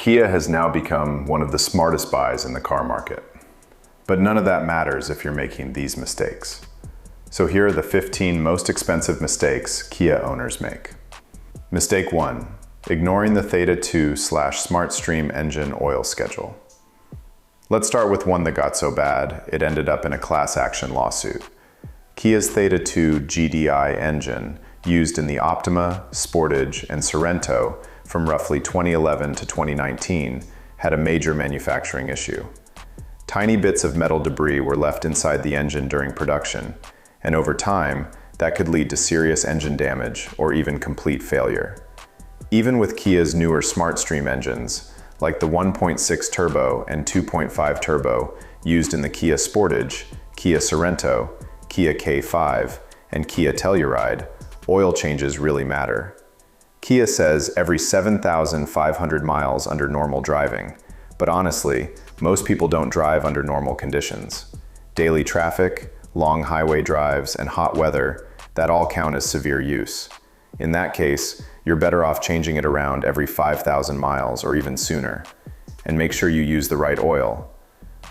Kia has now become one of the smartest buys in the car market. But none of that matters if you're making these mistakes. So here are the 15 most expensive mistakes Kia owners make. Mistake 1. Ignoring the Theta II/SmartStream engine oil schedule. Let's start with one that got so bad, it ended up in a class action lawsuit. Kia's Theta II GDI engine, used in the Optima, Sportage, and Sorento from roughly 2011 to 2019, had a major manufacturing issue. Tiny bits of metal debris were left inside the engine during production, and over time, that could lead to serious engine damage or even complete failure. Even with Kia's newer SmartStream engines, like the 1.6 turbo and 2.5 turbo used in the Kia Sportage, Kia Sorento, Kia K5, and Kia Telluride, oil changes really matter. Kia says every 7,500 miles under normal driving, but honestly, most people don't drive under normal conditions. Daily traffic, long highway drives, and hot weather, that all count as severe use. In that case, you're better off changing it around every 5,000 miles or even sooner. And make sure you use the right oil.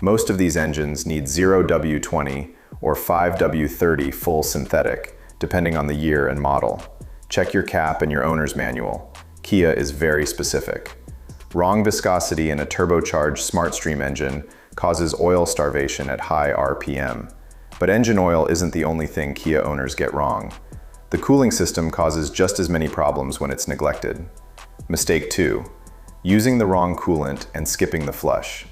Most of these engines need 0W20 or 5W30 full synthetic, depending on the year and model. Check your cap and your owner's manual. Kia is very specific. Wrong viscosity in a turbocharged SmartStream engine causes oil starvation at high RPM. But engine oil isn't the only thing Kia owners get wrong. The cooling system causes just as many problems when it's neglected. Mistake 2. Using the wrong coolant and skipping the flush.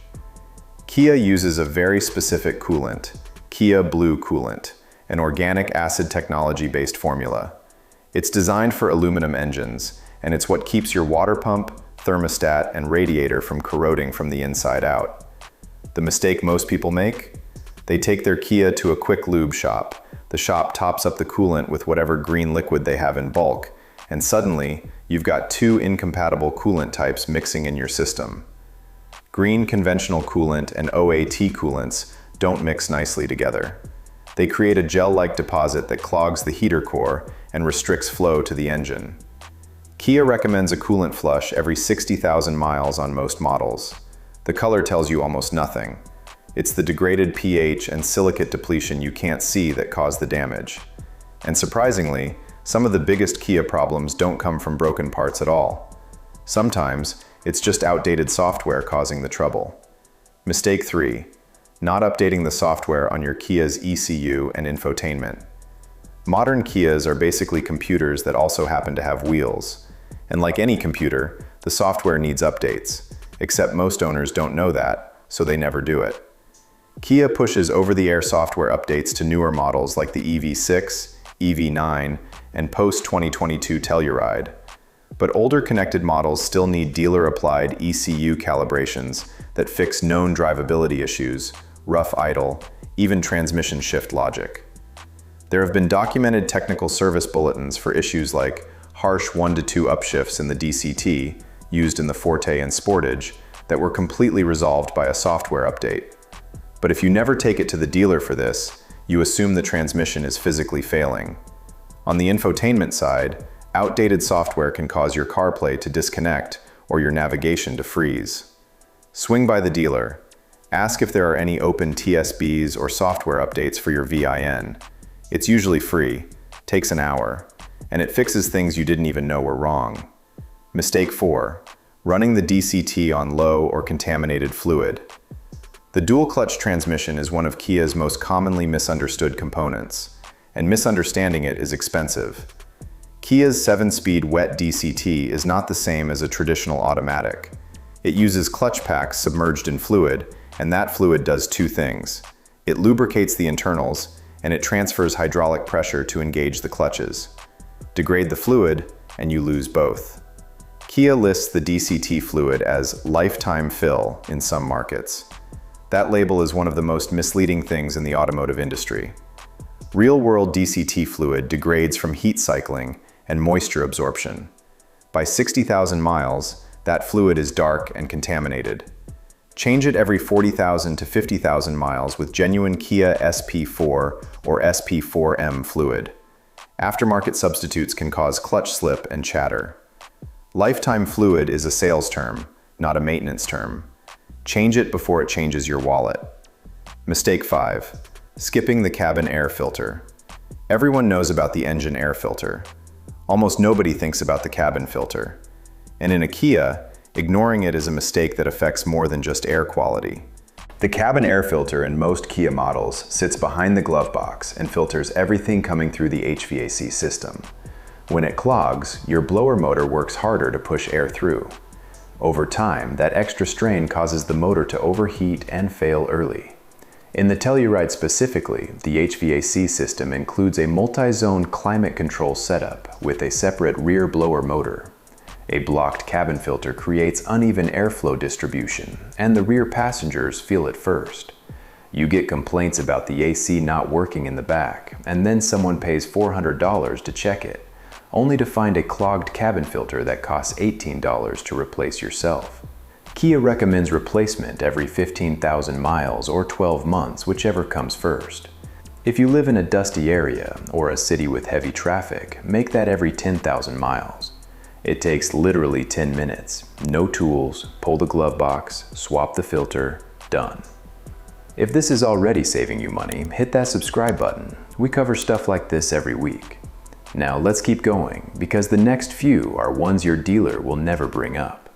Kia uses a very specific coolant, Kia Blue Coolant, an organic acid technology-based formula. It's designed for aluminum engines, and it's what keeps your water pump, thermostat, and radiator from corroding from the inside out. The mistake most people make? They take their Kia to a quick lube shop. The shop tops up the coolant with whatever green liquid they have in bulk, and suddenly, you've got two incompatible coolant types mixing in your system. Green conventional coolant and OAT coolants don't mix nicely together. They create a gel-like deposit that clogs the heater core and restricts flow to the engine. Kia recommends a coolant flush every 60,000 miles on most models. The color tells you almost nothing. It's the degraded pH and silicate depletion you can't see that cause the damage. And surprisingly, some of the biggest Kia problems don't come from broken parts at all. Sometimes, it's just outdated software causing the trouble. Mistake 3. Not updating the software on your Kia's ECU and infotainment. Modern Kias are basically computers that also happen to have wheels. And like any computer, the software needs updates, except most owners don't know that, so they never do it. Kia pushes over-the-air software updates to newer models like the EV6, EV9, and post-2022 Telluride. But older connected models still need dealer-applied ECU calibrations that fix known drivability issues, rough idle, even transmission shift logic. There have been documented technical service bulletins for issues like harsh 1-to-2 upshifts in the DCT, used in the Forte and Sportage, that were completely resolved by a software update. But if you never take it to the dealer for this, you assume the transmission is physically failing. On the infotainment side, outdated software can cause your CarPlay to disconnect or your navigation to freeze. Swing by the dealer. Ask if there are any open TSBs or software updates for your VIN. It's usually free, takes an hour, and it fixes things you didn't even know were wrong. Mistake 4. Running the DCT on low or contaminated fluid. The dual-clutch transmission is one of Kia's most commonly misunderstood components, and misunderstanding it is expensive. Kia's 7-speed wet DCT is not the same as a traditional automatic. It uses clutch packs submerged in fluid, and that fluid does two things. It lubricates the internals, and it transfers hydraulic pressure to engage the clutches. Degrade the fluid, and you lose both. Kia lists the DCT fluid as lifetime fill in some markets. That label is one of the most misleading things in the automotive industry. Real-world DCT fluid degrades from heat cycling and moisture absorption. By 60,000 miles, that fluid is dark and contaminated. Change it every 40,000 to 50,000 miles with genuine Kia SP4 or SP4M fluid. Aftermarket substitutes can cause clutch slip and chatter. Lifetime fluid is a sales term, not a maintenance term. Change it before it changes your wallet. Mistake 5. Skipping the cabin air filter. Everyone knows about the engine air filter. Almost nobody thinks about the cabin filter. And in a Kia, ignoring it is a mistake that affects more than just air quality. The cabin air filter in most Kia models sits behind the glove box and filters everything coming through the HVAC system. When it clogs, your blower motor works harder to push air through. Over time, that extra strain causes the motor to overheat and fail early. In the Telluride specifically, the HVAC system includes a multi-zone climate control setup with a separate rear blower motor. A blocked cabin filter creates uneven airflow distribution, and the rear passengers feel it first. You get complaints about the AC not working in the back, and then someone pays $400 to check it, only to find a clogged cabin filter that costs $18 to replace yourself. Kia recommends replacement every 15,000 miles or 12 months, whichever comes first. If you live in a dusty area or a city with heavy traffic, make that every 10,000 miles. It takes literally 10 minutes. No tools, pull the glove box, swap the filter, done. If this is already saving you money, hit that subscribe button. We cover stuff like this every week. Now let's keep going, because the next few are ones your dealer will never bring up.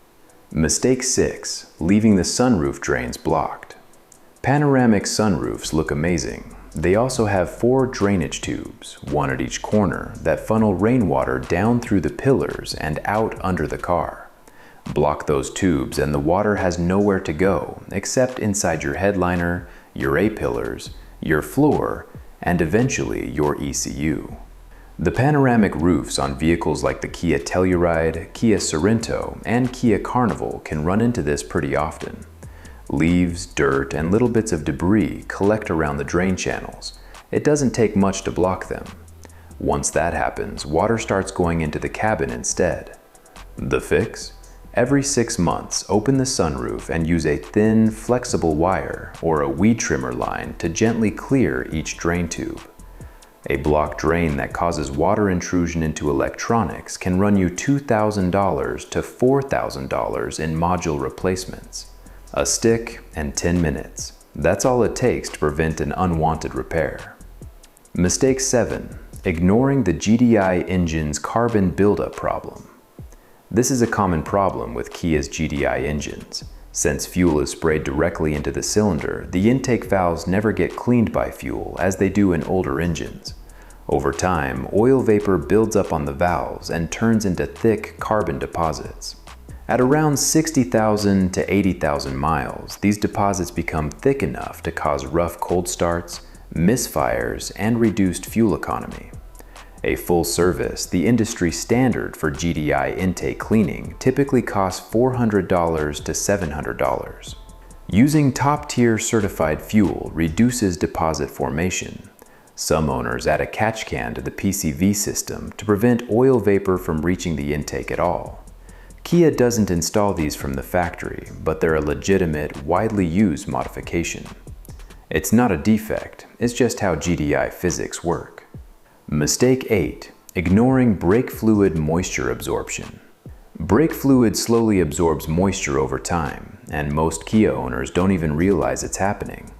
Mistake 6. Leaving the sunroof drains blocked. Panoramic sunroofs look amazing. They also have 4 drainage tubes, one at each corner, that funnel rainwater down through the pillars and out under the car. Block those tubes and the water has nowhere to go except inside your headliner, your A-pillars, your floor, and eventually your ECU. The panoramic roofs on vehicles like the Kia Telluride, Kia Sorento, and Kia Carnival can run into this pretty often. Leaves, dirt, and little bits of debris collect around the drain channels. It doesn't take much to block them. Once that happens, water starts going into the cabin instead. The fix? Every 6 months, open the sunroof and use a thin, flexible wire or a weed trimmer line to gently clear each drain tube. A blocked drain that causes water intrusion into electronics can run you $2,000 to $4,000 in module replacements. A stick and 10 minutes. That's all it takes to prevent an unwanted repair. Mistake 7. Ignoring the GDI engine's carbon buildup problem. This is a common problem with Kia's GDI engines. Since fuel is sprayed directly into the cylinder, the intake valves never get cleaned by fuel as they do in older engines. Over time, oil vapor builds up on the valves and turns into thick carbon deposits. At around 60,000 to 80,000 miles, these deposits become thick enough to cause rough cold starts, misfires, and reduced fuel economy. A full service, the industry standard for GDI intake cleaning, typically costs $400 to $700. Using top-tier certified fuel reduces deposit formation. Some owners add a catch can to the PCV system to prevent oil vapor from reaching the intake at all. Kia doesn't install these from the factory, but they're a legitimate, widely used modification. It's not a defect, it's just how GDI physics work. Mistake 8. Ignoring brake fluid moisture absorption. Brake fluid slowly absorbs moisture over time, and most Kia owners don't even realize it's happening.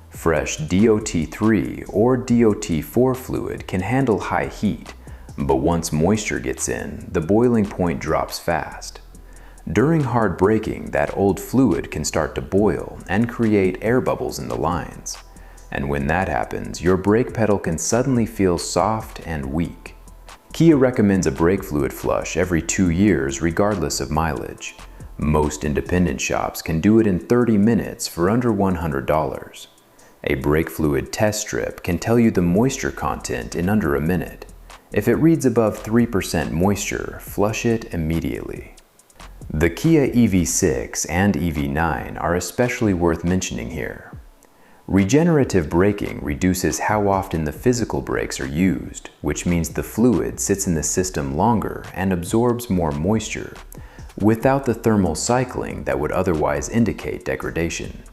Fresh DOT3 or DOT4 fluid can handle high heat, but once moisture gets in, the boiling point drops fast. During hard braking, that old fluid can start to boil and create air bubbles in the lines. And when that happens, your brake pedal can suddenly feel soft and weak. Kia recommends a brake fluid flush every 2 years regardless of mileage. Most independent shops can do it in 30 minutes for under $100. A brake fluid test strip can tell you the moisture content in under a minute. If it reads above 3% moisture, flush it immediately. The Kia EV6 and EV9 are especially worth mentioning here. Regenerative braking reduces how often the physical brakes are used, which means the fluid sits in the system longer and absorbs more moisture, without the thermal cycling that would otherwise indicate degradation.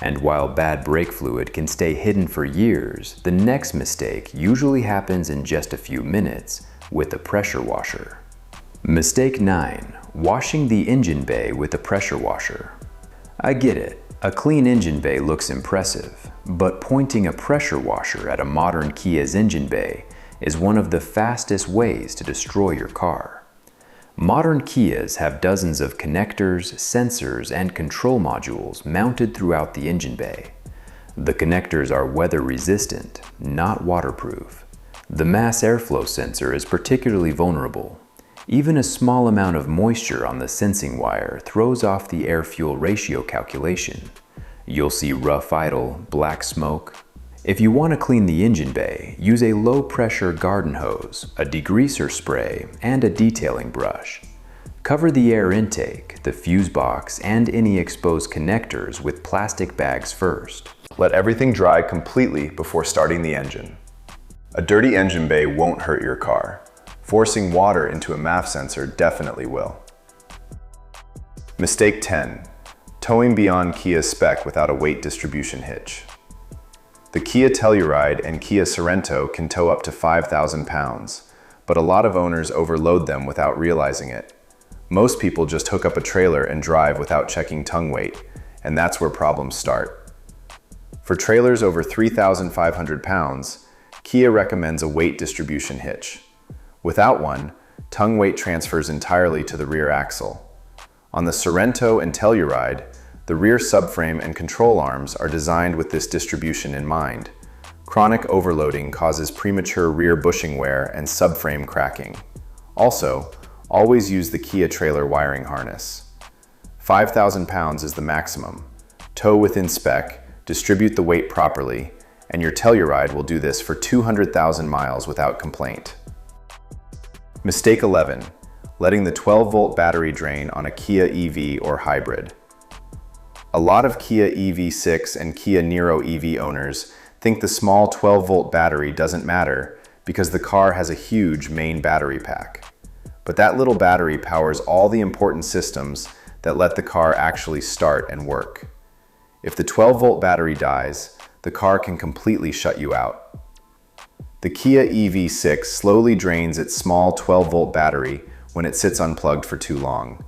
And while bad brake fluid can stay hidden for years, the next mistake usually happens in just a few minutes with a pressure washer. Mistake 9. washing the engine bay with a pressure washer. I get it, a clean engine bay looks impressive, but pointing a pressure washer at a modern Kia's engine bay is one of the fastest ways to destroy your car. Modern Kias have dozens of connectors, sensors, and control modules mounted throughout the engine bay. The connectors are weather resistant, not waterproof. The mass airflow sensor is particularly vulnerable. Even a small amount of moisture on the sensing wire throws off the air-fuel ratio calculation. You'll see rough idle, black smoke. If you want to clean the engine bay, use a low-pressure garden hose, a degreaser spray, and a detailing brush. Cover the air intake, the fuse box, and any exposed connectors with plastic bags first. Let everything dry completely before starting the engine. A dirty engine bay won't hurt your car. Forcing water into a MAF sensor definitely will. Mistake 10. Towing beyond Kia's spec without a weight distribution hitch. The Kia Telluride and Kia Sorento can tow up to 5,000 pounds, but a lot of owners overload them without realizing it. Most people just hook up a trailer and drive without checking tongue weight, and that's where problems start. For trailers over 3,500 pounds, Kia recommends a weight distribution hitch. Without one, tongue weight transfers entirely to the rear axle. On the Sorento and Telluride, the rear subframe and control arms are designed with this distribution in mind. Chronic overloading causes premature rear bushing wear and subframe cracking. Also, always use the Kia trailer wiring harness. 5,000 pounds is the maximum. Tow within spec, distribute the weight properly, and your Telluride will do this for 200,000 miles without complaint. Mistake 11. Letting the 12-volt battery drain on a Kia EV or hybrid. A lot of Kia EV6 and Kia Niro EV owners think the small 12-volt battery doesn't matter because the car has a huge main battery pack. But that little battery powers all the important systems that let the car actually start and work. If the 12-volt battery dies, the car can completely shut you out. The Kia EV6 slowly drains its small 12-volt battery when it sits unplugged for too long.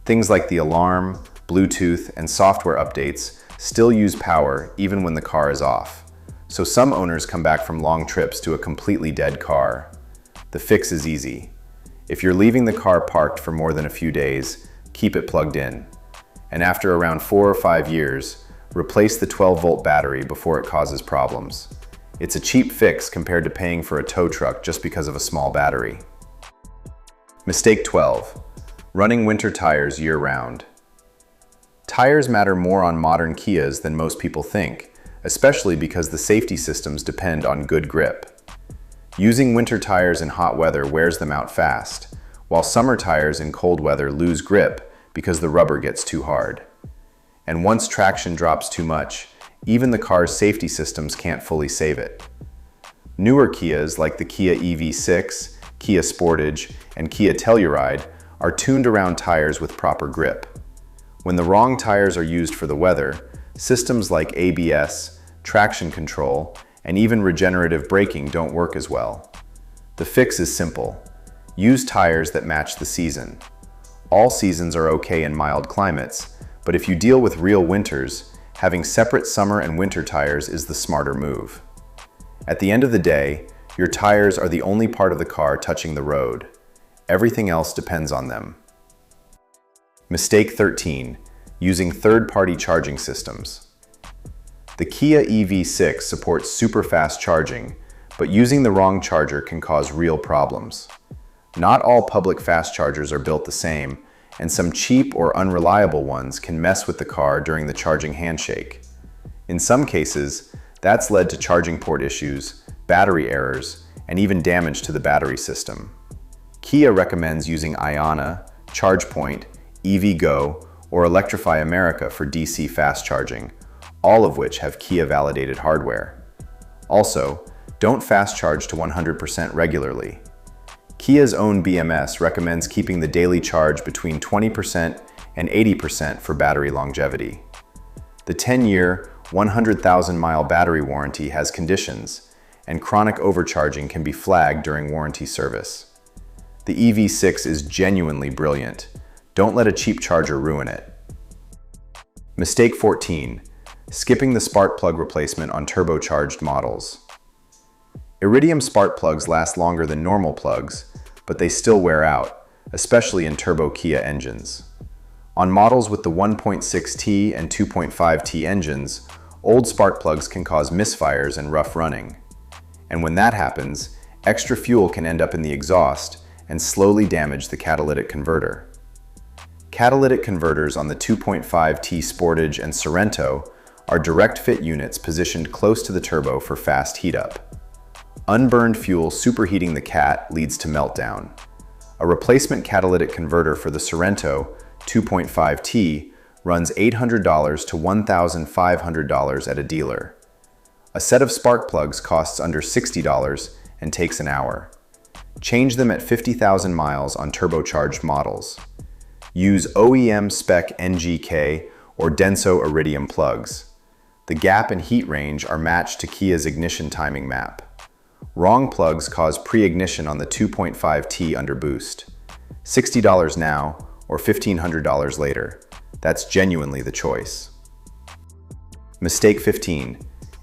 Things like the alarm, Bluetooth, and software updates still use power even when the car is off. So some owners come back from long trips to a completely dead car. The fix is easy. If you're leaving the car parked for more than a few days, keep it plugged in. And after around 4 or 5 years, replace the 12-volt battery before it causes problems. It's a cheap fix compared to paying for a tow truck just because of a small battery. Mistake 12. Running winter tires year-round. Tires matter more on modern Kias than most people think, especially because the safety systems depend on good grip. Using winter tires in hot weather wears them out fast, while summer tires in cold weather lose grip because the rubber gets too hard. And once traction drops too much, even the car's safety systems can't fully save it. Newer Kias like the Kia EV6, Kia Sportage, and Kia Telluride are tuned around tires with proper grip. When the wrong tires are used for the weather, systems like ABS, traction control, and even regenerative braking don't work as well. The fix is simple. Use tires that match the season. All seasons are okay in mild climates, but if you deal with real winters, having separate summer and winter tires is the smarter move. At the end of the day, your tires are the only part of the car touching the road. Everything else depends on them. Mistake 13. Using third-party charging systems. The Kia EV6 supports super fast charging, but using the wrong charger can cause real problems. Not all public fast chargers are built the same, and some cheap or unreliable ones can mess with the car during the charging handshake. In some cases, that's led to charging port issues, battery errors, and even damage to the battery system. Kia recommends using Iona, ChargePoint, EVgo, or Electrify America for DC fast charging, all of which have Kia-validated hardware. Also, don't fast charge to 100% regularly. Kia's own BMS recommends keeping the daily charge between 20% and 80% for battery longevity. The 10-year, 100,000-mile battery warranty has conditions, and chronic overcharging can be flagged during warranty service. The EV6 is genuinely brilliant. Don't let a cheap charger ruin it. Mistake 14. Skipping the spark plug replacement on turbocharged models. Iridium spark plugs last longer than normal plugs, but they still wear out, especially in turbo Kia engines. On models with the 1.6T and 2.5T engines, old spark plugs can cause misfires and rough running. And when that happens, extra fuel can end up in the exhaust and slowly damage the catalytic converter. Catalytic converters on the 2.5T Sportage and Sorento are direct fit units positioned close to the turbo for fast heat up. Unburned fuel superheating the cat leads to meltdown. A replacement catalytic converter for the Sorento 2.5T runs $800 to $1,500 at a dealer. A set of spark plugs costs under $60 and takes an hour. Change them at 50,000 miles on turbocharged models. Use OEM spec NGK or Denso Iridium plugs. The gap and heat range are matched to Kia's ignition timing map. Wrong plugs cause pre-ignition on the 2.5T under boost. $60 now or $1,500 later. That's genuinely the choice. Mistake 15.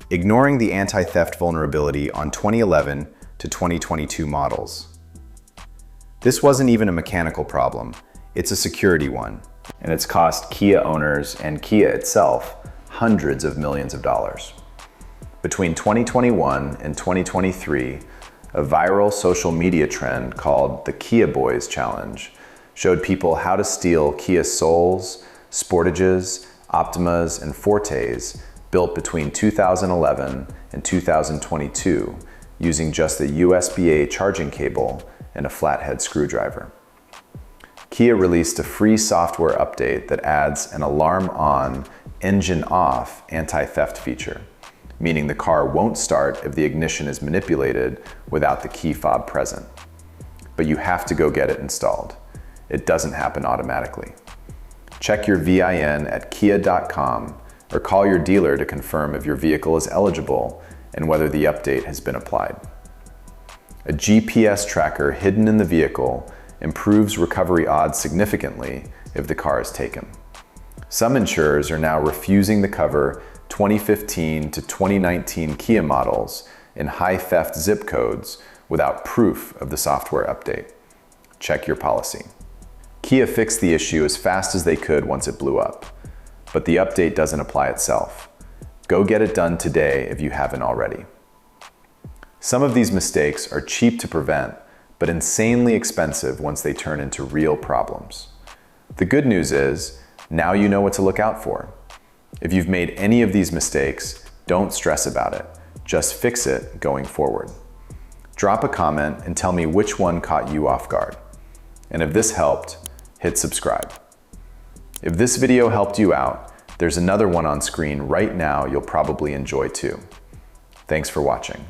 Ignoring the anti-theft vulnerability on 2011 to 2022 models. This wasn't even a mechanical problem. It's a security one, and it's cost Kia owners and Kia itself hundreds of millions of dollars. Between 2021 and 2023, a viral social media trend called the Kia Boys Challenge showed people how to steal Kia Souls, Sportages, Optimas, and Fortes built between 2011 and 2022 using just a USB-A charging cable and a flathead screwdriver. Kia released a free software update that adds an alarm on, engine off anti-theft feature, meaning the car won't start if the ignition is manipulated without the key fob present. But you have to go get it installed. It doesn't happen automatically. Check your VIN at kia.com or call your dealer to confirm if your vehicle is eligible and whether the update has been applied. A GPS tracker hidden in the vehicle improves recovery odds significantly if the car is taken. Some insurers are now refusing to cover 2015 to 2019 Kia models in high theft zip codes without proof of the software update. Check your policy. Kia fixed the issue as fast as they could once it blew up, but the update doesn't apply itself. Go get it done today if you haven't already. Some of these mistakes are cheap to prevent, but insanely expensive once they turn into real problems. The good news is, now you know what to look out for. If you've made any of these mistakes, don't stress about it. Just fix it going forward. Drop a comment and tell me which one caught you off guard. And if this helped, hit subscribe. If this video helped you out, there's another one on screen right now you'll probably enjoy too. Thanks for watching.